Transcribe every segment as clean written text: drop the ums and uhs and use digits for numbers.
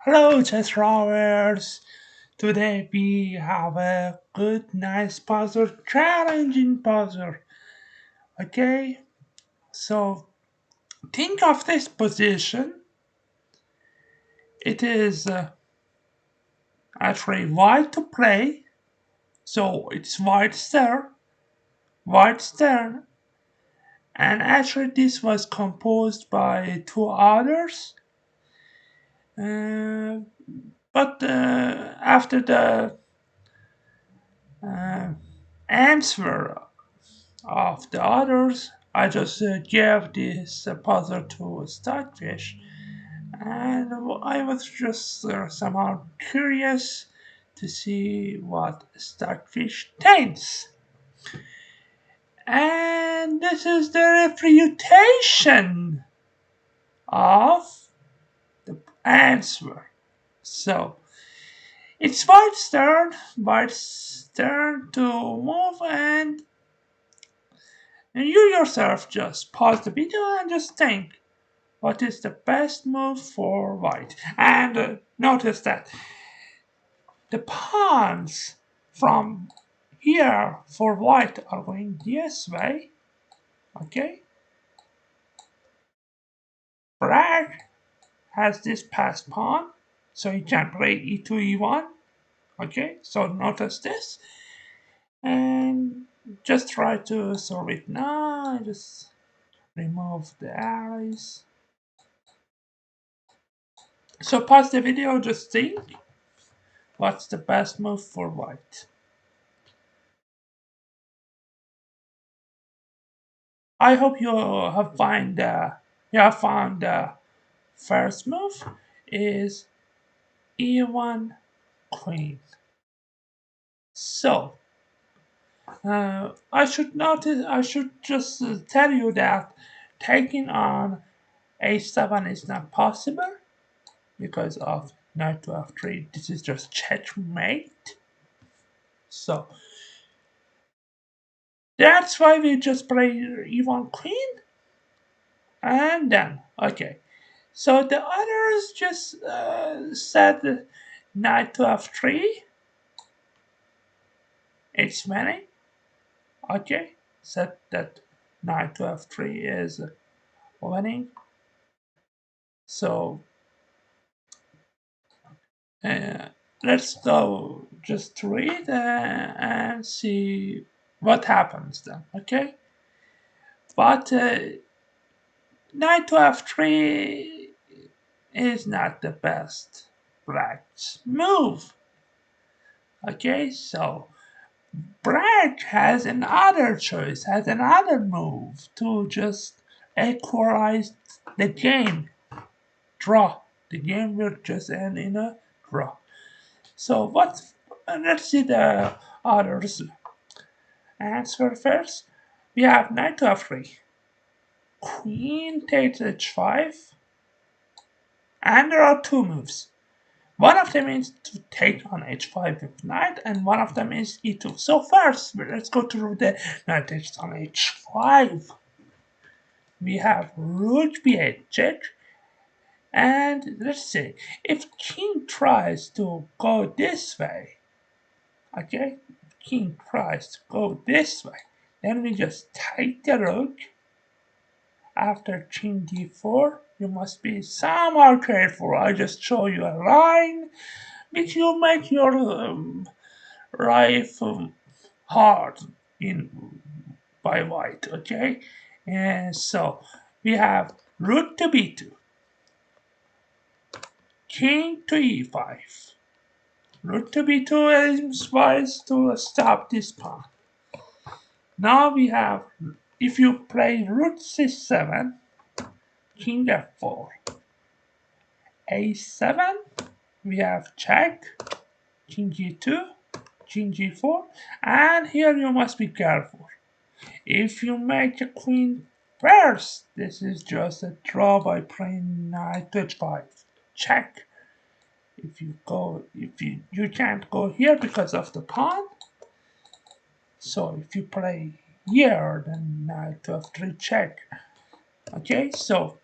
Hello, chess lovers! Today we have a good, nice puzzle, challenging puzzle. Okay, so think of this position. It is actually white to play, so it's white there, and actually this was composed by two others. Uh, but after the uh, answer of the others, I just gave this puzzle to Stockfish, and I was just somehow curious to see what Stockfish thinks. And this is the refutation of the answer. So it's White's turn to move, and you yourself just pause the video and just think what is the best move for white. And notice that the pawns from here for white are going this way. Okay, black has this passed pawn, so he can play e2, e1. Okay, so notice this and just try to solve it now. Just remove the arrows. So pause the video, just think what's the best move for white. I hope you have found the first move is e1 queen. So I should just tell you that taking on a7 is not possible because of knight to f3. This is just checkmate. So that's why we just play e1 queen, and then okay. So the others just said knight to f3. It's many. Okay, said that knight to f3 is winning. So uh, let's go just read and see what happens then. Okay, but knight to f3 is not the best black's move. Okay, so Black has another choice, has another move to just equalize the game. Draw. The game will just end in a draw. So let's see the others answer first. We have knight to f3. Queen takes h5. And there are two moves. One of them is to take on h5 with knight, and one of them is e2. So first, let's go to the knight takes on h5. We have rook b8 check, and let's see, if king tries to go this way, okay, king tries to go this way, then we just take the rook. After king d4, you must be somehow careful. I just show you a line which you make your life hard in by white. Okay, and so we have rook to b2, king to e5. Rook to b2 is wise to stop this pawn. Now we have, if you play rook c7, king f4, a7, we have check, king g2, king g4, and here you must be careful. If you make a queen first, this is just a draw by playing knight to h5. Check. If you can't go here because of the pawn. So if you play here, then knight to f3 check. Okay, so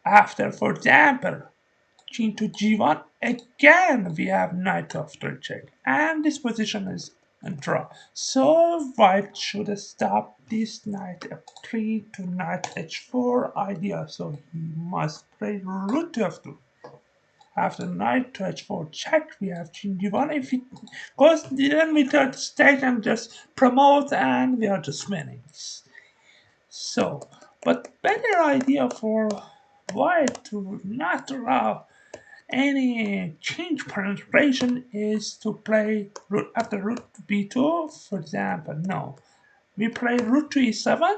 after, for example, king to g1. Again, we have knight after check, and this position is a draw. So white should stop this knight f3 to knight h4 idea. So he must play rook to f2. After knight to h4 check, we have king d1. If it goes, then we third stage and just promote, and we are just winning. So, but better idea for white to not draw any change penetration is to play rook after rook b2, for example. No, we play rook to e7,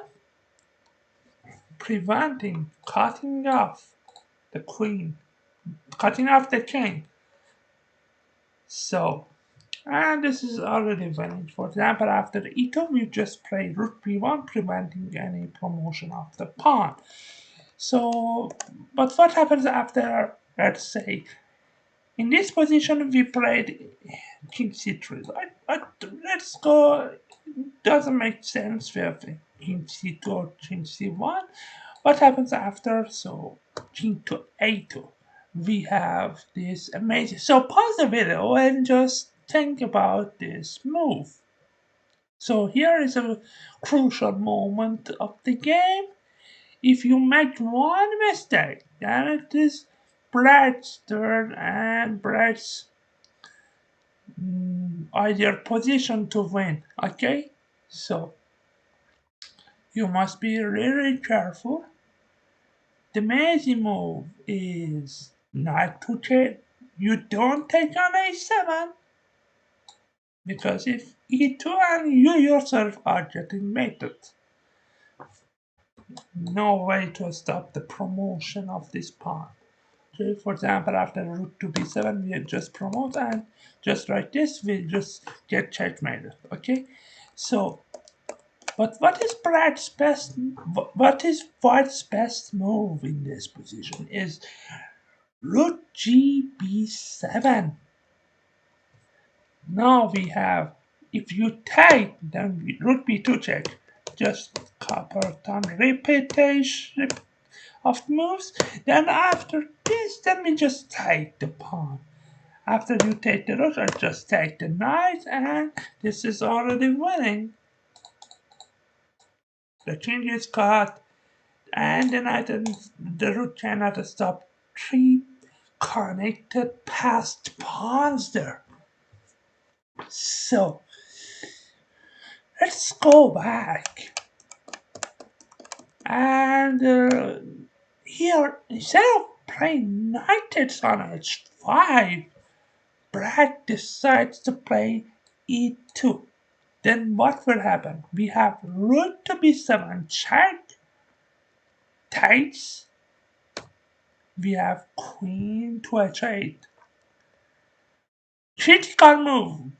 preventing cutting off the queen, cutting off the king. So, and this is already winning. For example, after e2, we just play rook b1, preventing any promotion of the pawn. So, but what happens after, let's say, in this position we played king c3. Let's go, doesn't make sense. We have king c2 or king c1. What happens after? So, king to a2. We have this amazing. So, pause the video and just think about this move. So, here is a crucial moment of the game. If you make one mistake, then it is Brett's turn and Brett's either position to win. Okay? So you must be really careful. The amazing move is not to take. You don't take on a7 because if e2 and you yourself are getting mated, no way to stop the promotion of this pawn. Okay, for example, after rook to b7, we just promote, and just like this, we just get checkmated. Okay, so but what is Black's best? What is White's best move in this position? Is rook g b7. Now we have, if you take, then rook b2 check. Just copper on repetition of moves. Then after this, then we just take the pawn. After you take the rook, I just take the knight, and this is already winning. The king is cut, and the knight and the rook cannot stop three connected passed pawns there. So let's go back. And here, instead of playing knight on h5, Black decides to play e2. Then what will happen? We have rook to b7 check, takes. We have queen to h8. Critical move,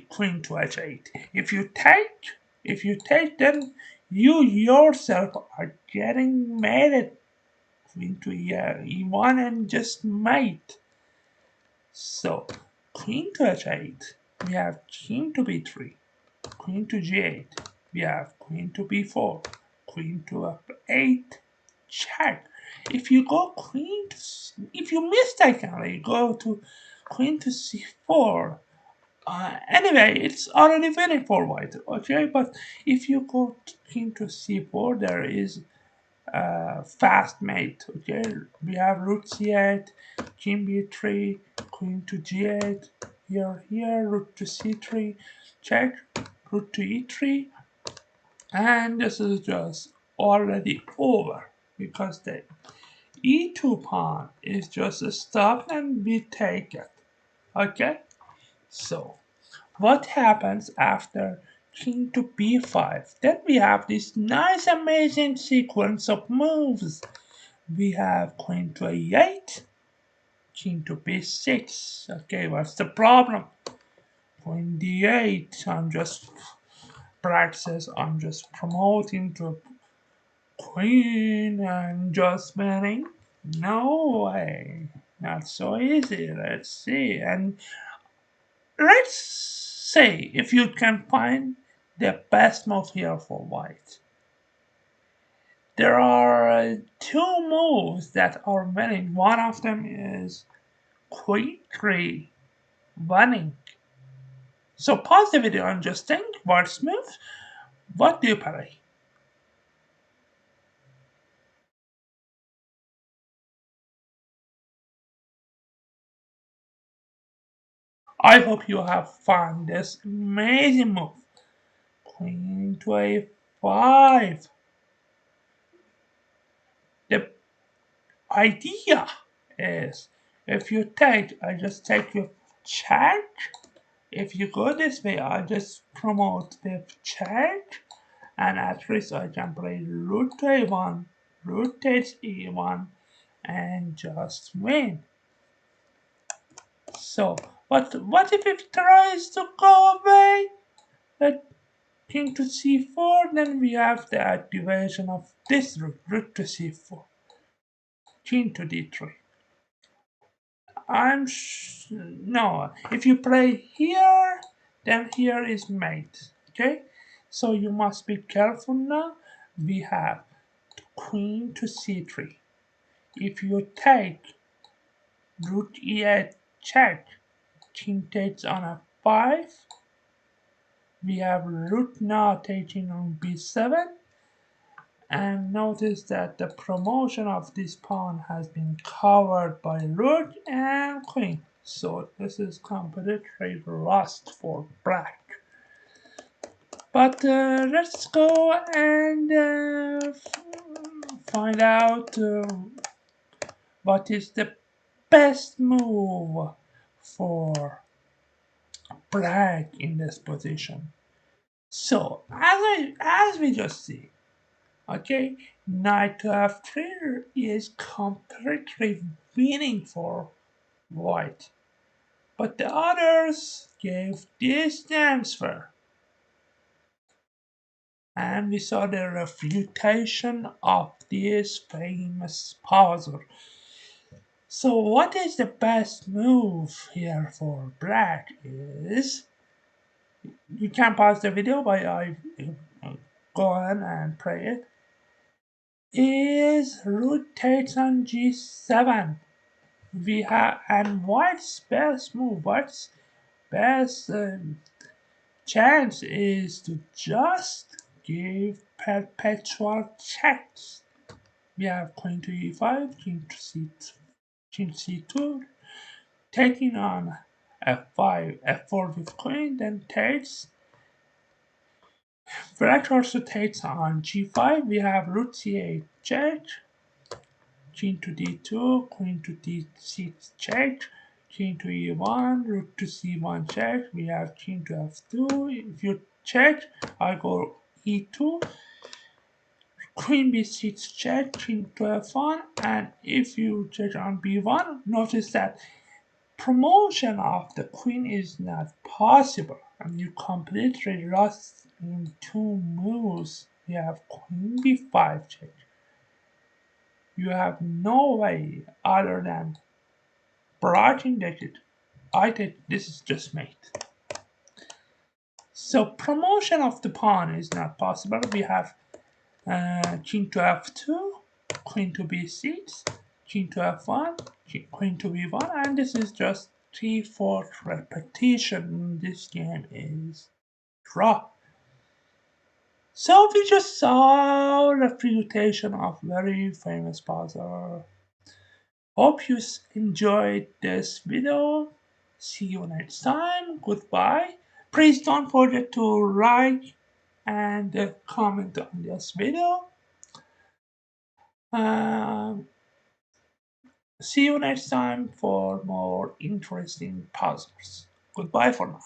queen to h8. If you take, then you yourself are getting mated. Queen to e1 and just mate. So, queen to h8. We have king to b3. Queen to g8. We have queen to b4. Queen to f8. Check. If you go queen to, if you mistakenly go to queen to c4, anyway, it's already winning for white, okay? But if you go king to c4, there is fast mate, okay? We have rook c8, king b3, queen to g8, here, rook to c3, check, rook to e3, and this is just already over because the e2 pawn is just stopped and we take it, okay? So what happens after king to b5? Then we have this nice amazing sequence of moves. We have queen to a8, king to b6. Okay, what's the problem? Queen d8. I'm just promoting to queen and just winning. No way. Not so easy. Let's see. And let's say if you can find the best move here for white. There are two moves that are winning. One of them is queen 3 winning. So pause the video and just think what's move. What do you play? I hope you have found this amazing move. Queen to a5. The idea is if you take, I just take your charge. If you go this way, I just promote the charge. And at least I can play root to a1, root takes e1, and just win. So, what if it tries to go away? Let king to c4, then we have the activation of this root, root to c4, king to d3. No, if you play here, then here is mate, okay? So you must be careful now. We have queen to c3. If you take root e8 check, king takes on a 5. We have root now taking on b7. And notice that the promotion of this pawn has been covered by rook and queen. So this is completely lost for black. But let's go and find out what is the best move for black in this position. So as we just see, okay, knight to f3 is completely winning for white, but the others gave this transfer, and we saw the refutation of this famous puzzle. So what is the best move here for black is, you can pause the video by I go on and play it, is root takes on g7. We have, and white's best move, white's best chance is to just give perpetual checks. We have queen to e5, king to c2, taking on f5, f4 with queen, then takes. Black also takes on g5. We have root c8 check, king to d2, queen to d6 check, king to e1, rook to c1 check. We have king to f2. If you check, I go e2, queen b6 check, king to f1. And if you check on b1, notice that promotion of the queen is not possible, and you completely lost in two moves. We have queen b5 check. You have no way other than blocking the kid. I think this is just mate. So promotion of the pawn is not possible. We have king to f2, queen to b6, king to f1, queen to b1, and this is just 3/4 repetition. This game is draw. So we just saw refutation of very famous puzzle. Hope you enjoyed this video. See you next time. Goodbye. Please don't forget to like and comment on this video. Um, See you next time for more interesting puzzles. Goodbye for now.